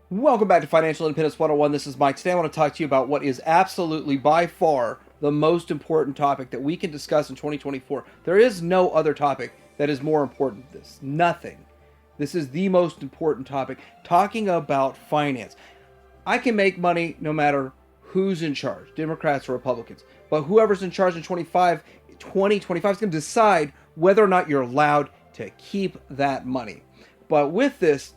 Welcome back to Financial Independence 101. This is Mike. Today I want to talk to you about what is absolutely by far the most important topic that we can discuss in 2024. There is no other topic that is more important than this. Nothing. This is the most important topic. Talking about finance. I can make money no matter who's in charge, Democrats or Republicans. But whoever's in charge in 2025 is going to decide whether or not you're allowed to keep that money. But with this,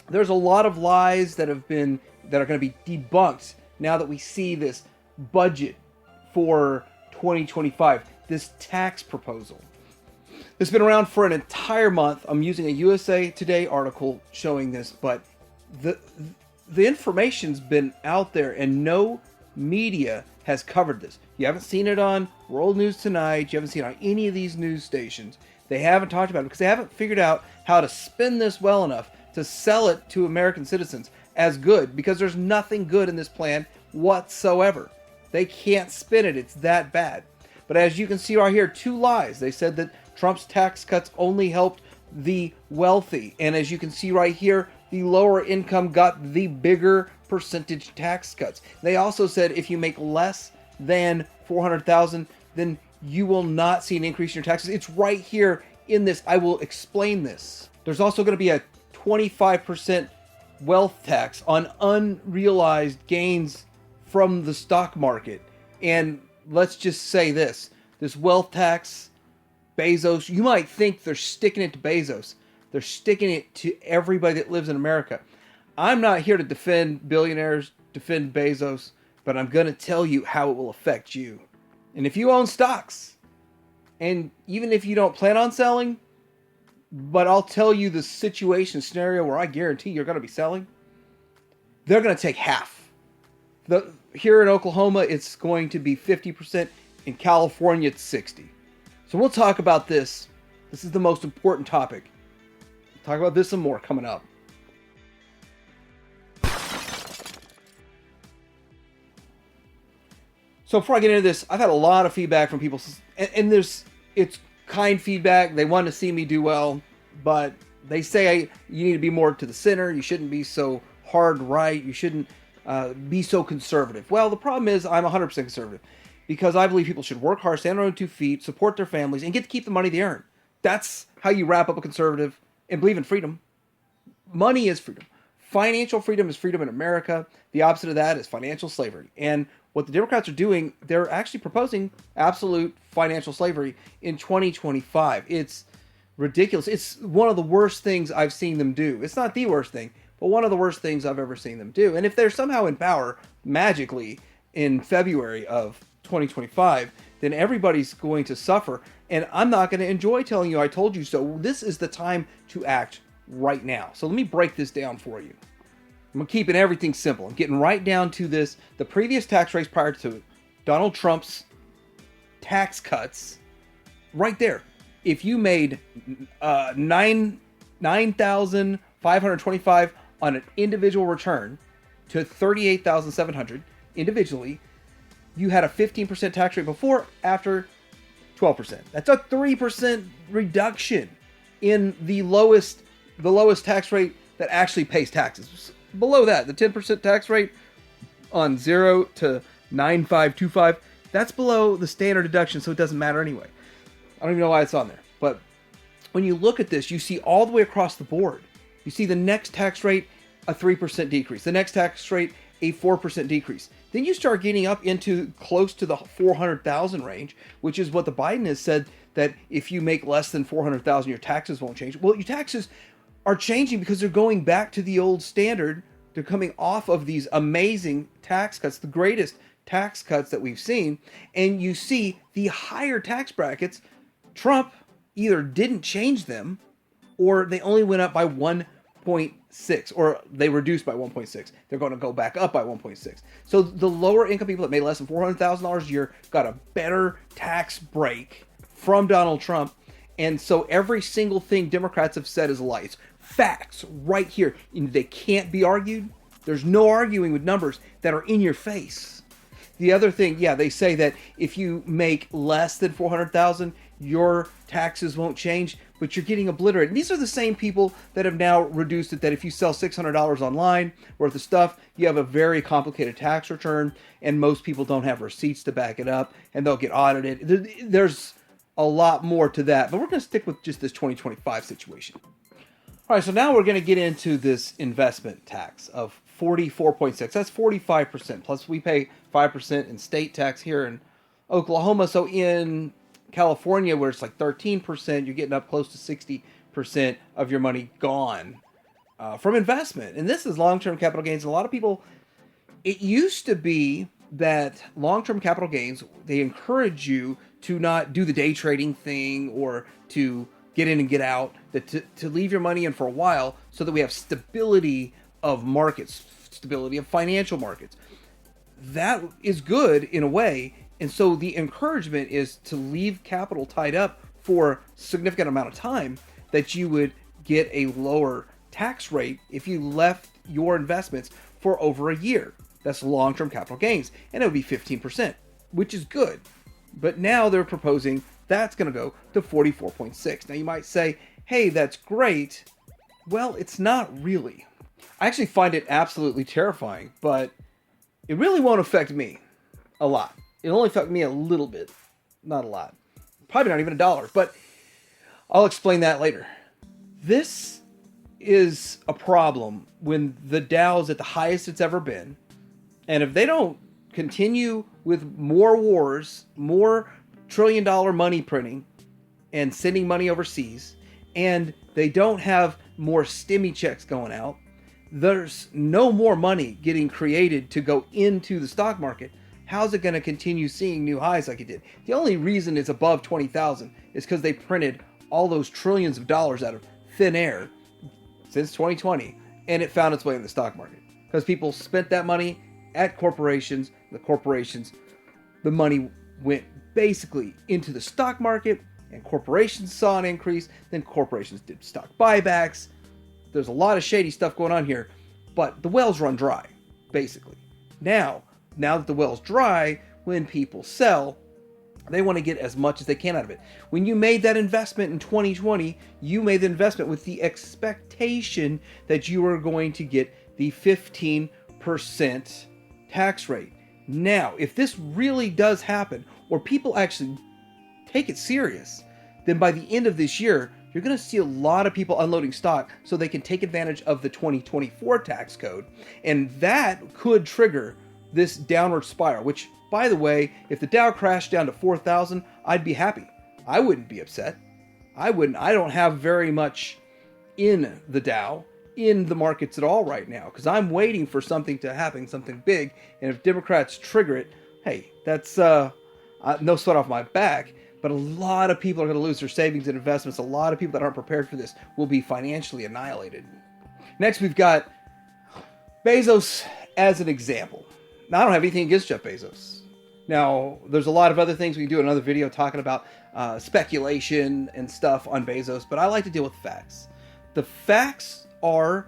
there's a lot of lies that are going to be debunked now that we see this budget for 2025, this tax proposal. It's been around for an entire month. I'm using a USA Today article showing this, but the information's been out there and no media has covered this. You haven't seen it on World News Tonight. You haven't seen it on any of these news stations. They haven't talked about it because they haven't figured out how to spin this well enough to sell it to American citizens as good, because there's nothing good in this plan whatsoever. They can't spin it. It's that bad. But as you can see right here, two lies. They said that Trump's tax cuts only helped the wealthy. And as you can see right here, the lower income got the bigger percentage tax cuts. They also said if you make less than $400,000, then you will not see an increase in your taxes. It's right here in this. I will explain this. There's also going to be a 25% wealth tax on unrealized gains from the stock market. And let's just say this wealth tax, Bezos, you might think they're sticking it to Bezos. They're sticking it to everybody that lives in America. I'm not here to defend billionaires, defend Bezos, but I'm going to tell you how it will affect you. And if you own stocks, and even if you don't plan on selling, but I'll tell you the scenario where I guarantee you're going to be selling, they're going to take half. Here in Oklahoma, it's going to be 50%. In California, it's 60%. So we'll talk about this. This is the most important topic. We'll talk about this and more coming up. So before I get into this, I've had a lot of feedback from people, and it's kind feedback. They want to see me do well, but they say you need to be more to the center. You shouldn't be so hard right. You shouldn't be so conservative. Well, the problem is I'm 100% conservative because I believe people should work hard, stand on their own 2 feet, support their families, and get to keep the money they earn. That's how you wrap up a conservative and believe in freedom. Money is freedom. Financial freedom is freedom in America. The opposite of that is financial slavery. And what the Democrats are doing, they're actually proposing absolute financial slavery in 2025. It's ridiculous. It's one of the worst things I've seen them do. It's not the worst thing, but one of the worst things I've ever seen them do. And if they're somehow in power magically in February of 2025, then everybody's going to suffer. And I'm not going to enjoy telling you I told you so. This is the time to act right now. So let me break this down for you. I'm keeping everything simple. I'm getting right down to this. The previous tax rates prior to Donald Trump's tax cuts, right there. If you made $9,525 on an individual return to $38,700 individually, you had a 15% tax rate before, after 12%. That's a 3% reduction in the lowest tax rate that actually pays taxes. Below that, the 10% tax rate on 0 to 9,525, that's below the standard deduction, so it doesn't matter anyway. I don't even know why it's on there. But when you look at this, you see all the way across the board. You see the next tax rate, a 3% decrease. The next tax rate, a 4% decrease. Then you start getting up into close to the 400,000 range, which is what the Biden has said, that if you make less than 400,000, your taxes won't change. Well, your taxes are changing because they're going back to the old standard. They're coming off of these amazing tax cuts, the greatest tax cuts that we've seen. And you see the higher tax brackets, Trump either didn't change them or they only went up by 1.6, or they reduced by 1.6. They're going to go back up by 1.6. So the lower income people that made less than $400,000 a year got a better tax break from Donald Trump. And so every single thing Democrats have said is a lie. It's facts right here. And they can't be argued. There's no arguing with numbers that are in your face. The other thing, yeah, they say that if you make less than $400,000, your taxes won't change. but you're getting obliterated. And these are the same people that have now reduced it, that if you sell $600 online worth of stuff, you have a very complicated tax return, and most people don't have receipts to back it up, and they'll get audited. There's a lot more to that, but we're going to stick with just this 2025 situation. All right, so now we're going to get into this investment tax of 44.6. That's 45%. Plus we pay 5% in state tax here in Oklahoma. So in California, where it's like 13%, you're getting up close to 60% of your money gone from investment. And this is long-term capital gains. And a lot of people, it used to be that long-term capital gains, they encourage you to not do the day trading thing or to get in and get out, that to leave your money in for a while so that we have stability of markets, stability of financial markets. That is good in a way. And so the encouragement is to leave capital tied up for a significant amount of time, that you would get a lower tax rate if you left your investments for over a year. That's long-term capital gains. And it would be 15%, which is good. But now they're proposing that's going to go to 44.6. Now you might say, hey, that's great. Well, it's not really. I actually find it absolutely terrifying, but it really won't affect me a lot. It'll only affect me a little bit, not a lot. Probably not even $1, but I'll explain that later. This is a problem when the Dow's at the highest it's ever been. And if they don't continue with more wars, more trillion-dollar money printing and sending money overseas, and they don't have more stimmy checks going out, there's no more money getting created to go into the stock market. How's it going to continue seeing new highs like it did? The only reason it's above 20,000 is because they printed all those trillions of dollars out of thin air since 2020, and it found its way in the stock market because people spent that money at corporations. The money went basically into the stock market, and corporations saw an increase. Then corporations did stock buybacks. There's a lot of shady stuff going on here, but the wells run dry, basically. Now that the well's dry, when people sell, they want to get as much as they can out of it. When you made that investment in 2020, you made the investment with the expectation that you were going to get the 15% tax rate. Now, if this really does happen, or people actually take it serious, then by the end of this year, you're going to see a lot of people unloading stock so they can take advantage of the 2024 tax code. And that could trigger this downward spiral, which, by the way, if the Dow crashed down to 4,000, I'd be happy. I wouldn't be upset. I don't have very much in the Dow, in the markets at all right now, because I'm waiting for something to happen, something big. And if Democrats trigger it, hey, that's no sweat off my back. But a lot of people are going to lose their savings and investments. A lot of people that aren't prepared for this will be financially annihilated. Next, we've got Bezos as an example. Now, I don't have anything against Jeff Bezos. Now, there's a lot of other things we can do in another video talking about speculation and stuff on Bezos, but I like to deal with facts. The facts are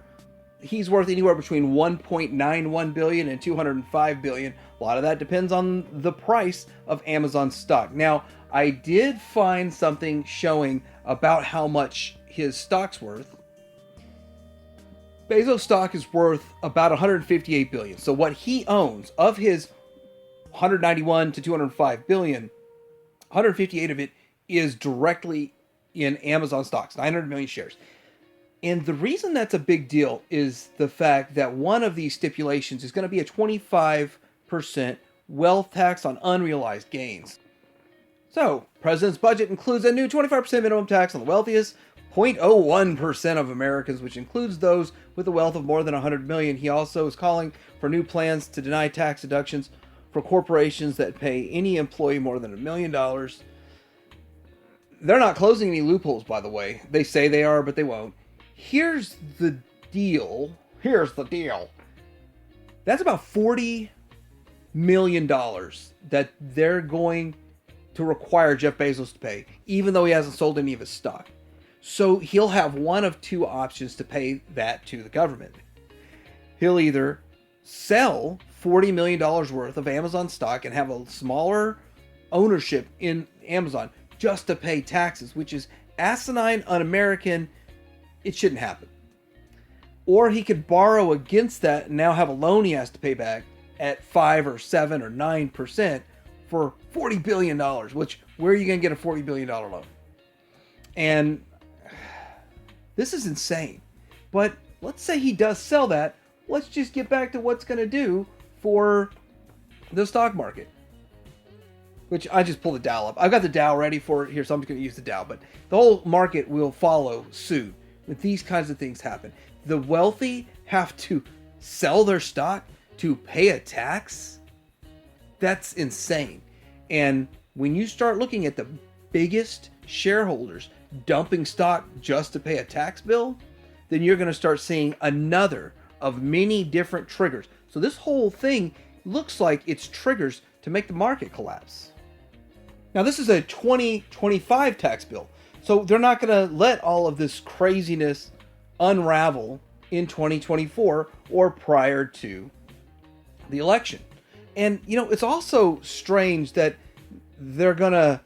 he's worth anywhere between $1.91 billion and $205 billion. A lot of that depends on the price of Amazon stock. Now, I did find something showing about how much his stock's worth. Bezos' stock is worth about $158 billion. So what he owns of his 191 to 205 billion, 158 of it is directly in Amazon stocks, 900 million shares. And the reason that's a big deal is the fact that one of these stipulations is going to be a 25% wealth tax on unrealized gains. So, President's budget includes a new 25% minimum tax on the wealthiest 0.01% of Americans, which includes those with a wealth of more than 100 million. He also is calling for new plans to deny tax deductions for corporations that pay any employee more than $1 million. They're not closing any loopholes, by the way. They say they are, but they won't. Here's the deal. That's about $40 million that they're going to require Jeff Bezos to pay, even though he hasn't sold any of his stock. So he'll have one of two options to pay that to the government. He'll either sell $40 million worth of Amazon stock and have a smaller ownership in Amazon just to pay taxes, which is asinine, un-American. It shouldn't happen. Or he could borrow against that and now have a loan he has to pay back at 5 or 7 or 9% for $40 billion, which where are you going to get a $40 billion loan? And this is insane. But let's say he does sell that. Let's just get back to what's going to do for the stock market. Which I just pulled the Dow up. I've got the Dow ready for it here, so I'm just going to use the Dow. But the whole market will follow suit when these kinds of things happen. The wealthy have to sell their stock to pay a tax. That's insane. And when you start looking at the biggest shareholders dumping stock just to pay a tax bill, then you're going to start seeing another of many different triggers. So this whole thing looks like it's triggers to make the market collapse. Now, this is a 2025 tax bill. So they're not going to let all of this craziness unravel in 2024 or prior to the election. And, you know, it's also strange that they're going to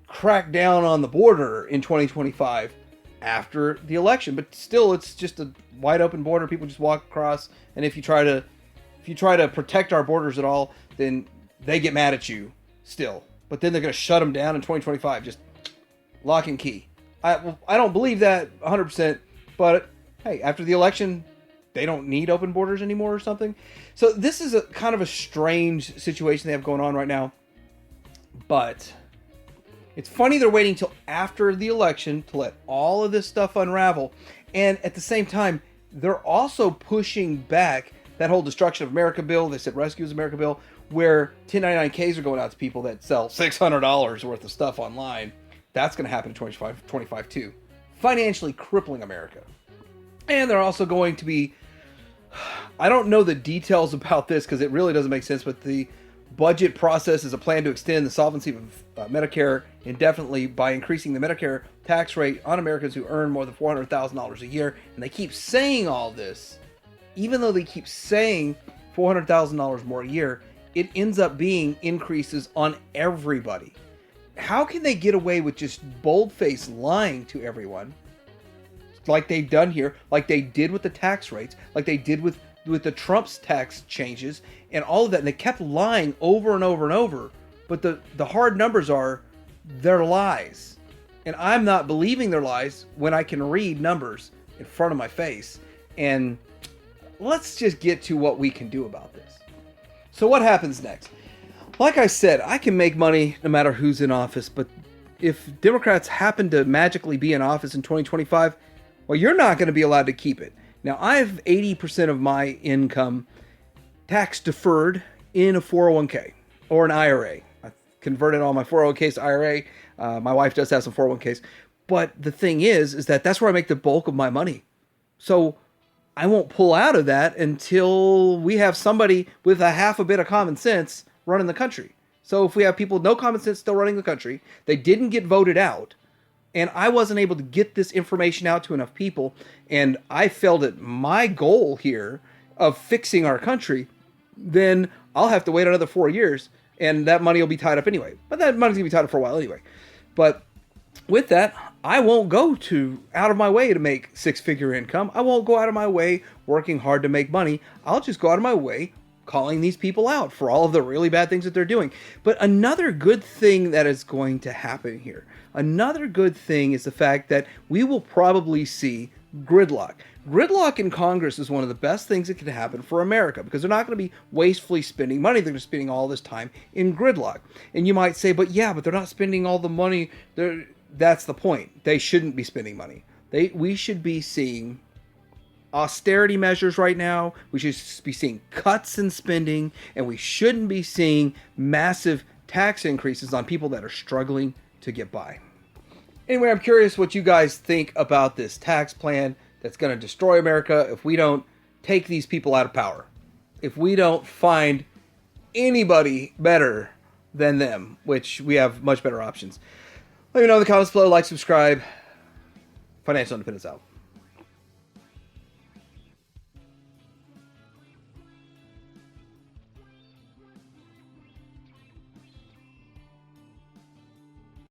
crack down on the border in 2025 after the election. But still, it's just a wide open border. People just walk across. And if you try to protect our borders at all, then they get mad at you still. But then they're going to shut them down in 2025. Just lock and key. I don't believe that 100%. But hey, after the election, they don't need open borders anymore or something. So this is a kind of a strange situation they have going on right now. But it's funny they're waiting till after the election to let all of this stuff unravel. And at the same time, they're also pushing back that whole Destruction of America bill. They said Rescue America bill, where 1099-Ks are going out to people that sell $600 worth of stuff online. That's going to happen in 2025 too. Financially crippling America. And they're also going to be, I don't know the details about this because it really doesn't make sense, but the budget process is a plan to extend the solvency of Medicare indefinitely by increasing the Medicare tax rate on Americans who earn more than $400,000 a year. And they keep saying all this, even though they keep saying $400,000 more a year, it ends up being increases on everybody. How can they get away with just bold-faced lying to everyone, like they've done here, like they did with the tax rates, like they did with the Trump's tax changes and all of that, and they kept lying over and over and over. But the hard numbers are their lies. And I'm not believing their lies when I can read numbers in front of my face. And let's just get to what we can do about this. So what happens next? Like I said, I can make money no matter who's in office, but if Democrats happen to magically be in office in 2025, well, you're not going to be allowed to keep it. Now, I have 80% of my income tax deferred in a 401k or an IRA. I've converted all my 401ks to IRA. My wife does have some 401ks. But the thing is that that's where I make the bulk of my money. So I won't pull out of that until we have somebody with a half a bit of common sense running the country. So if we have people with no common sense still running the country, they didn't get voted out, and I wasn't able to get this information out to enough people, and I failed at my goal here of fixing our country, then I'll have to wait another 4 years, and that money will be tied up anyway. But that money's going to be tied up for a while anyway. But with that, I won't go out of my way to make six-figure income. I won't go out of my way working hard to make money. I'll just go out of my way calling these people out for all of the really bad things that they're doing. But another good thing that is going to happen here, another good thing is the fact that we will probably see gridlock. Gridlock in Congress is one of the best things that can happen for America because they're not going to be wastefully spending money. They're just spending all this time in gridlock. And you might say, but they're not spending all the money. That's the point. They shouldn't be spending money. We should be seeing austerity measures right now. We should be seeing cuts in spending, and we shouldn't be seeing massive tax increases on people that are struggling to get by. Anyway, I'm curious what you guys think about this tax plan that's going to destroy America if we don't take these people out of power. If we don't find anybody better than them, which we have much better options. Let me know in the comments below, like, subscribe. Financial Independence out.